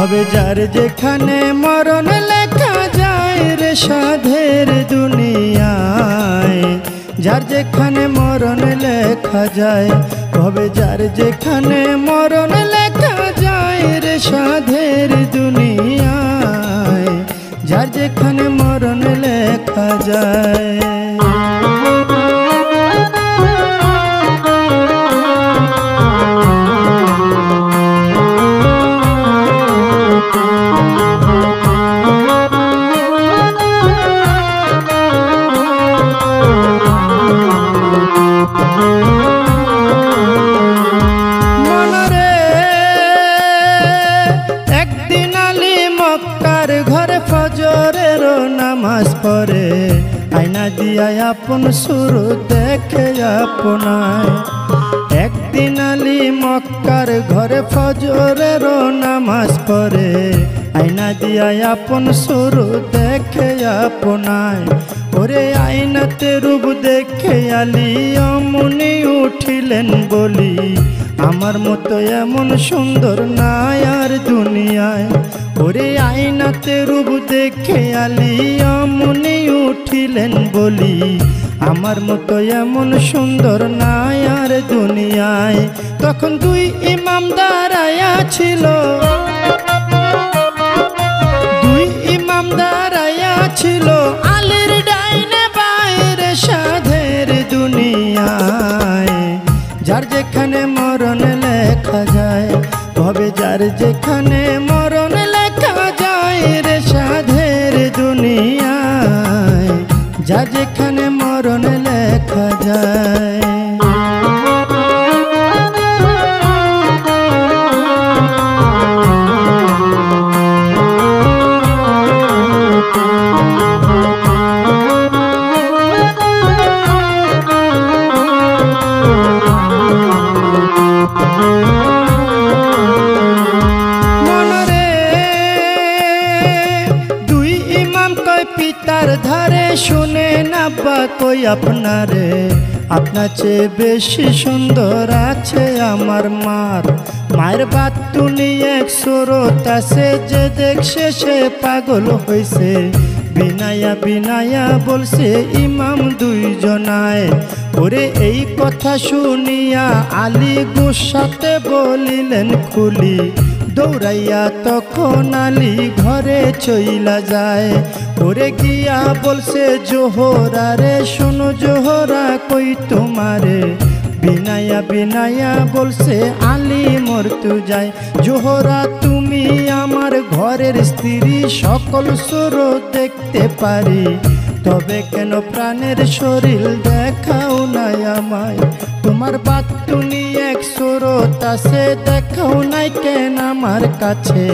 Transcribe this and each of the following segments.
ভবে যার যেখানে মরণ লেখা যায় রে সাধের দুনিয়ায়, যার যেখানে মরণ লেখা যায়, ভবে যার যেখানে মরণ লেখা যায় রে সাধের দুনিয়ায়, যার যেখানে মরণ লেখা যায়। ঘরে ফজরেরও নামাজ পড়ে, আয়না দিয়া আপন শুরু দেখে আপনায়। একদিন আলী মক্কার ঘরে ফজরেরও নামাজ পড়ে, আয়না দিয়া আপন শুরু দেখে আপনায়। ওরে আয়নাতে রূপ দেখে আলী অমনি উঠিলেন বলি, আমার মতো এমন সুন্দর নাই আর দুনিয়ায়। ওরে আয়নাতে রূপ দেখে আলী অমনি উঠিলেন বলি, আমার মতো এমন সুন্দর নাই আর দুনিয়ায়। তখন দুই ইমাম দাঁড়ায়া ছিল, দুই ইমাম দাঁড়ায়া ছিল, আলীর ডাইনে বাইরে সাধের দুনিয়ায়, যার যেখানে মরণ লেখা যায়, ভবে যার যেখানে মরণ লেখা যায় রে সাধের দুনিয়ায়, যার যেখানে মরণ লেখা যায়। পিতার ধারে শুনে না বা কই আপনারে, আপনার চেয়ে বেশি সুন্দর আছে আমার মার। মায়ের বাতুনি এক সুরত আছে, যে দেখছে সে পাগল হইছে। বিনায়া বিনায়া বলছে ইমাম দুইজনায়। ওরে এই কথা শুনিয়া আলী গুসাতে বলিলেন খুলি, দৌড়াইয়া তখন আলী ঘরে চইলা যায়। ওরে গিয়া বলছে জোহরা রে, শোনো জোহরা কই তোমারে। বিনায়া বিনায়া বলছে আলী মরতু যায়। জোহরা তুমি আমার ঘরের স্ত্রী, সকল সুর দেখতে পারি, তবে কেন প্রাণের শরীর দেখাও নাই আমায়। তোমার বাতুনি এক সুরত আছে, দেখাও নাই কেন আমার কাছে।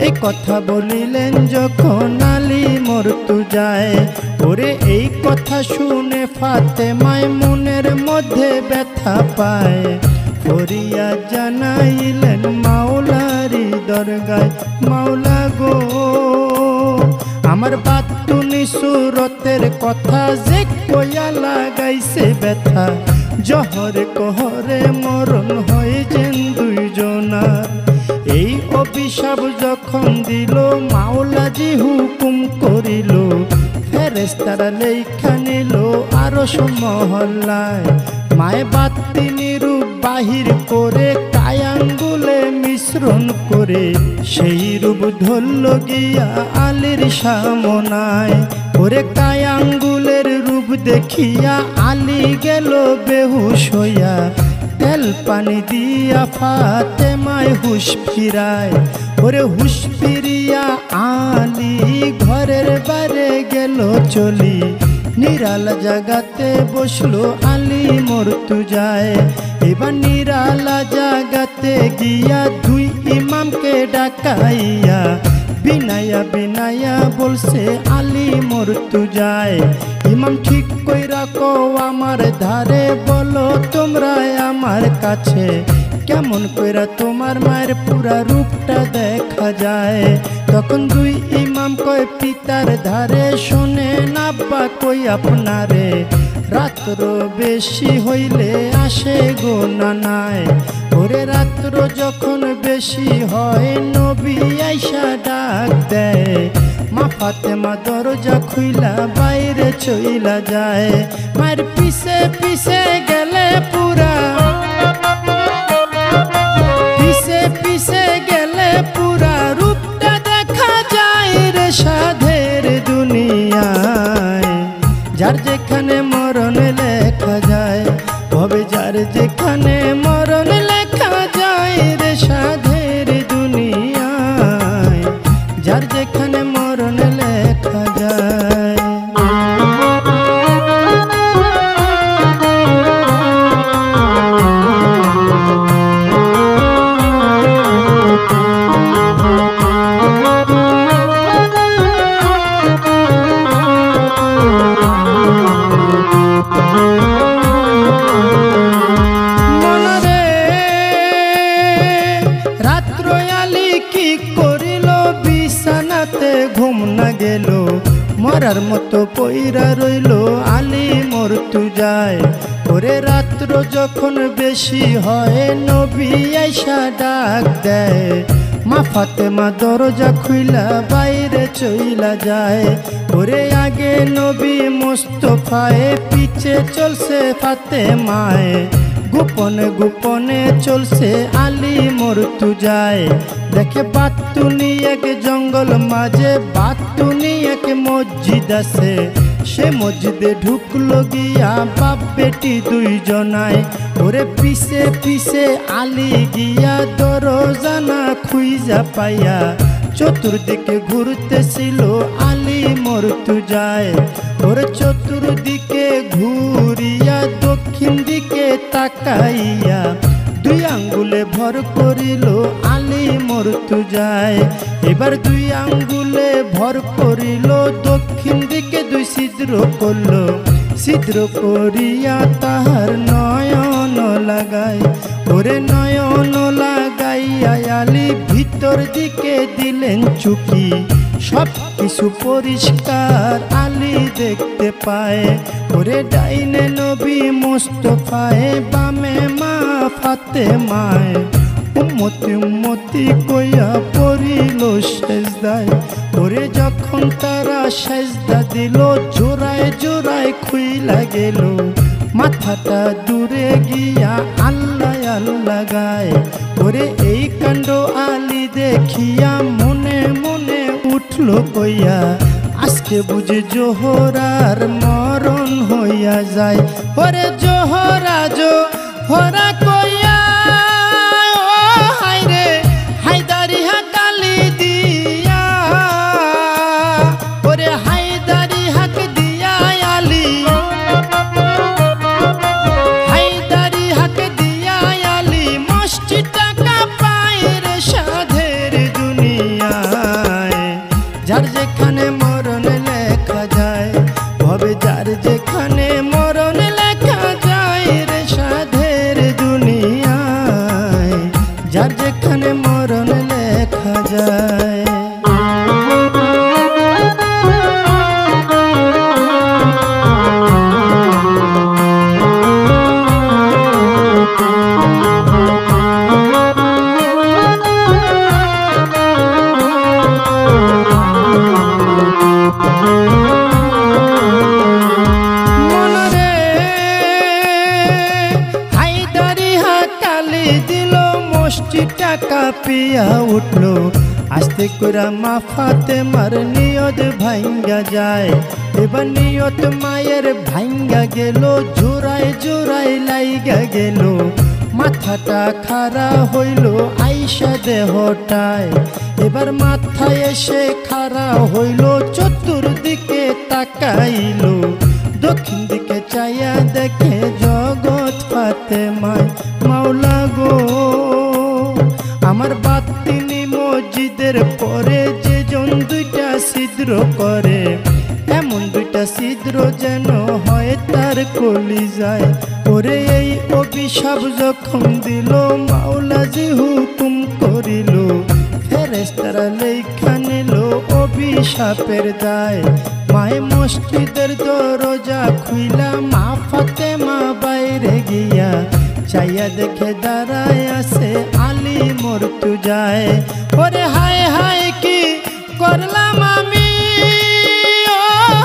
এই কথা বলিলেন যখন আলী মরতু যায়। ওরে এই কথা শুনে ফাতেমায় মনের মধ্যে ব্যথা পায়। ফরিয়া জানাইলেন মাওলারি দরগায়, মাওলা গো আমার বাতুনি সুরতের কথা যে কইয়া লাগাইছে ব্যথা। জহরে কহরে মরণ হয়েছেন দুইজনার। এই অভিশাপ যখন দিল মাওলাজি হুকুম করিল, ফেরেশতারা লেখা নিল আরশ মহল্লায়। মায়ে বাতিনি রূপ বাহির করে কায়াঙ্গুলে মিশ্রণ করে, সেই রূপ ধরল গিয়া আলীর সামনায়। ওরে কায়াঙ্গুলের রূপ দেখিয়া আলী গেল বেহুশ হইয়া, তেল পানি দিয়া ফাতেমায় হুশ ফিরায়। ওরে হুশ ফিরিয়া আলী ঘরের বারে গেল চলি, নিরালা জাগাতে বসলো আলী মরতু যায়। এবার নিরালা জাগাতে গিয়া দুই ইমামকে ডাকাইয়া, বিনায়া বিনায়া বলছে আলী মরতু যায়। ইমাম ঠিক কইরা কও আমার ধারে, বলো তোমরা আমার কাছে, কেমন কইরা তোমার মায়ের পুরা রূপটা দেখা যায়। তখন দুই ইমাম কয় পিতার ধারে, শোনে না বা কই আপনারে, রাত্র বেশি হইলে আসে গো নানায়। ওরে রাত্র যখন বেশি হয় নবী আইসা ডাক দেয়, মা ফাতেমা দরজা খুইলা বাইরে চইলা যায়। মায়ের পিছে পিছে গেলে পুরা, পিছে পিছে গেলে পুরা রূপটা দেখা যায় রে সাধের দুনিয়ায়। যার যেখানে মরণ লেখা যায়, ভবে যার যেখানে মরণ লেখা যায় রে সাধের দুনিয়ায়, যার যেখানে মরণ লেখা যায়। ঘুম না গেল মরার মতো পইরা রইল আলী মরতু যায়। ওরে রাত্র যখন বেশি হয় নবী আইসা ডাক দেয়, মা ফাতেমা দরজা খুইলা বাইরে চইলা যায়। ওরে আগে নবী মুস্তফায়ে পিছে চলছে ফাতেমায়ে, গোপনে গোপনে চলছে আলী মরতু যায়। দেখে বাতুনি এক জঙ্গল মাঝে বাতুনি এক মসজিদ আছে, সে মসজিদে ঢুকলো গিয়া বাপ বেটি দুইজনায়। ওরে পিছে পিছে আলী গিয়া দরজানা খুইজা পাইয়া, চতুর্দিকে ঘুরতেছিল আলী মরতু যায়। ওরে চতুর্দিকে ঘুরিয়া দক্ষিণ দিকে তাকাইয়া, দুই আঙ্গুলে ভর করিল আলী মরতু যায়। এবার দুই আঙ্গুলে ভর করিল দক্ষিণ দিকে দুই ছিদ্র করল, ছিদ্র করিয়া তাহার নয়ন লাগায়। ওরে নয়ন লাগাইয়া আলী ভিতর দিকে দিলেন চুকি, সব কিছু পরিষ্কার আলী দেখতে পায়। ওরে ডাইনে নবী মুস্তফায়ে বামে মা ফাতেমায়ে, উম্মতি উম্মতি কইয়া পড়িল সেজদায়। ওরে যখন তারা সেজদা দিল জোড়ায় জোড়ায় খুইলা গেল, মাথাটা দূরে গিয়া আল্লাহ আল্লাহ গায়। ওরে এই কাণ্ড আলী দেখিয়া মনে মনে উঠল কইয়া, আজকে বুঝে জোহরার মরণ হইয়া যায়। ওরে জোহরা জোহরা কইয়া ও হায়রে হায়দারি হাকালি দিয়া, ওরে হায়দারি হাক দিয়া আলী, হায়দারি হাক দিয়া আলী মসজিদটা কাঁপায় রে সাধের দুনিয়ায়। যার যেখানে মরণ লেখা যায়, ভবে যার যেখানে মরণ লেখা যায় রে সাধের দুনিয়ায়, যার যেখানে মরণ লেখা যায়। মসজিদটা কাঁপিয়া উঠলো, আস্তে করে মা ফাতেমার নিয়ত ভাঙ্গা যায়। এবার নিয়ত মায়ের ভাঙ্গা গেল, জোড়ায় জোড়ায় লাইগা গেল, মাথাটা খাড়া হইল আইসা দেহটায়। এবার মাথায় এসে খাড়া হইল, চতুর্দিকে তাকাইল, দক্ষিণ দিকে চাইয়া দেখে জগৎ ফাতেমায়। মাওলা গো আমার বাতিনি মসজিদের পরে যে জন দুইটা ছিদ্র করে, এমন দুইটা ছিদ্র যেন হয় তার কলিজায়। ওরে এই অভিশাপ যখন দিল মাওলা জি হুকুম করিল, ফেরেশতারা লেখা নিল অভিশাপের দায়। মায়ে মসজিদের দরজা খুইলা মা ফাতেমা বাইরে গিয়া চাইয়া দেখে দাঁড়ায় আছে আলী মরতু যায়। ওরে হায় হায় কি করলাম আমি, ও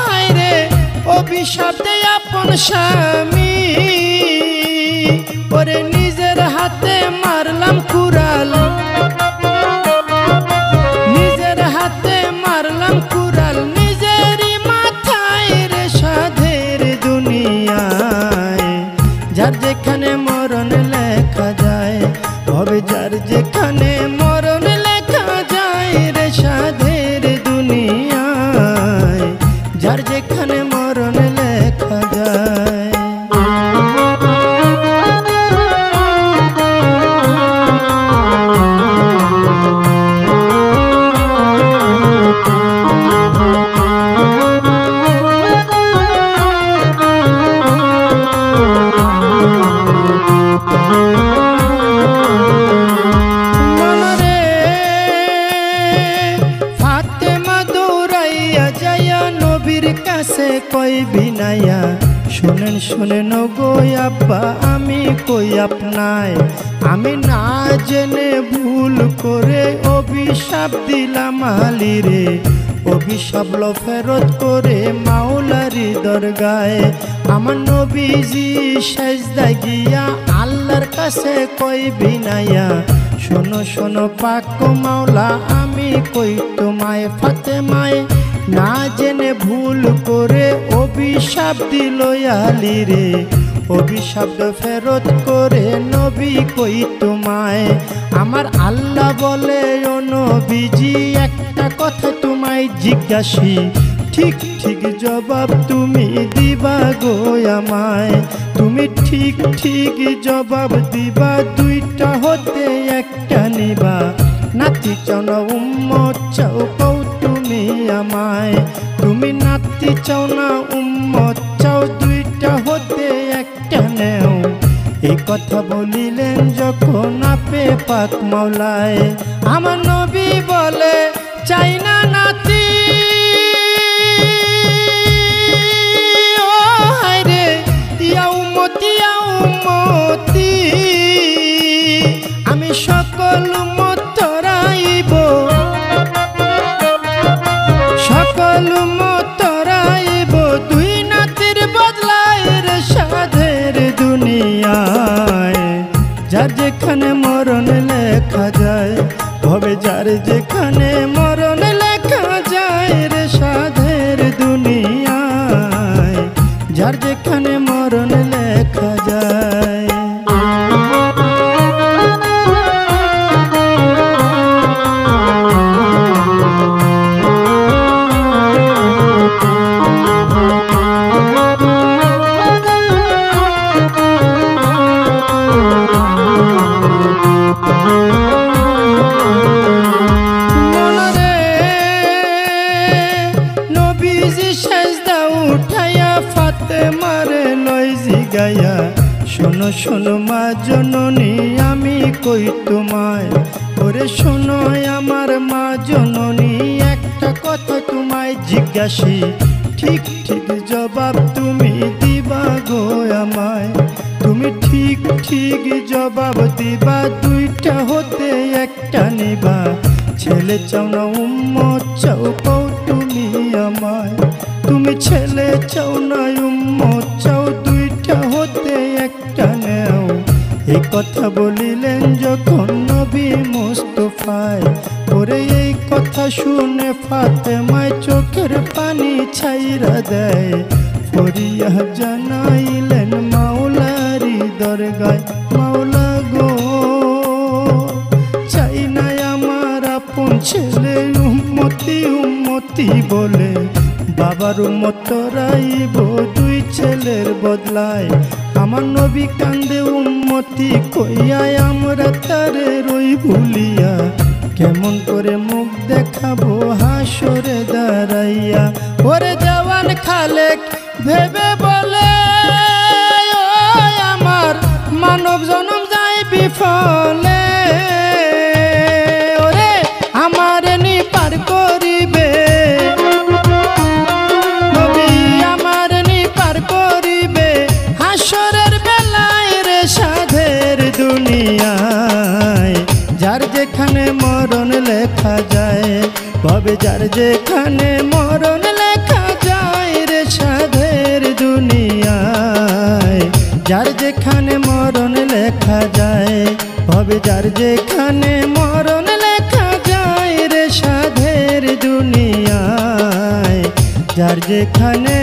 হায় রে অভিশাপ দেয় আপন স্বামী। ওরে নিজের হাতে মারলাম কুড়াল, নিজের হাতে মারলাম কুড়াল, নিজেরই মাথায় রে সাধের দুনিয়ায়। যার যেখানে মরণ লেখা যায়, হবে যার যেখানে মরণ লেখা যায় রে সাধের দুনিয়ায়, যার যেখানে মরণ লেখা যায়। কই বিনাইয়া শুনেন শুনেন গো আব্বা আমি কই আপনায়, আমি না জেনে ভুল করে অভিশাপ দিলাম আলী রে। অভিশাপ লো ফেরত করে মাওলারি দরগায়। আমার নবীজি সেজদায় গিয়া আল্লাহর কাছে কই বিনাইয়া, শোনো শোনো পাক মাওলা আমি কই তোমায় ফাতেমায় না জেনে ভুল করে অভিশাপ দিল আলী রে। অভিশাপ ফেরত করে নবী কই তোমায়। আমার আল্লাহ বলে ও নবীজি একটা কথা তোমায় জিজ্ঞাসি, ঠিক ঠিক জবাব তুমি দিবা গো আমায়। তুমি ঠিক ঠিক জবাব দিবা, দুইটা হতে একটা নিবা। নাতি চাও না উম্মত চাও কও তুমি আমায়, তুমি নাতি চাও না উম্মত চাও, দুইটা হতে একটা নেও। এই কথা বলিলেন যখন আপে পাক মাওলায়। আমার নবী বলে চাই না নাতি, ও হায় রে ইয়া উম্মতি ইয়া উম্মতি, আমি সকল উম্মত তরাইব, সকল উম্মত তরাইব, দুই নাতির বদলায় রে সাধের দুনিয়ায়। যার যেখানে মরণ লেখা যায়, হবে যার যেখানে মরণ লেখা যায় রে সাধের দুনিয়ায়, যার যেখানে মরণ লেখা যায়। শোনো শোনো মা জননী আমি কই তোমায়, ওরে শোনো আমার মা জননী একটা কথা তোমায় জিজ্ঞাসি, ঠিক ঠিক জবাব তুমি দিবা গো আমায়। তুমি ঠিক ঠিক জবাব দিবা, দুইটা হতে একটা নিবা। ছেলে চাও না উম্মত চাও কও তুমি আমায়, তুমি ছেলে চাও না উম্মত চাও, দুইটা হতে একটা নেও। এই কথা বলিলেন যখন নবী মুস্তাফায়, ওরে এই কথা শুনে ফাতেমায় চোখের পানি ছাইরা দেয়। ফরিয়া জানাইলেন মাওলারি দরগায়, মাওলা গো চাই না আমার আপন ছেলে উম্মতি উম্মতি বলে, বাবার উম্মত তরাইব দুই ছেলের বদলায়। আমার নবী কান্দে উম্মতি কইয়া, আমরা তারে রই ভুলিয়া, কেমন করে মুখ দেখাবো হাসরে দাঁড়াইয়া। ওরে জওয়ান খালেক ভেবে বলে, ও আমার মানব জনম যায় বিফলে, ওরে আমার নি পার করিবে, নবী আমার নি পার করিবে হাসরের বেলায় রে সাধে লেখা যায়, ভবে যার যেখানে মরণ লেখা যায় রে সাধের দুনিয়ায়। যার যেখানে মরণ লেখা যায়, ভবে যার যেখানে মরণ লেখা যায় রে সাধের দুনিয়ায়। যার যেখানে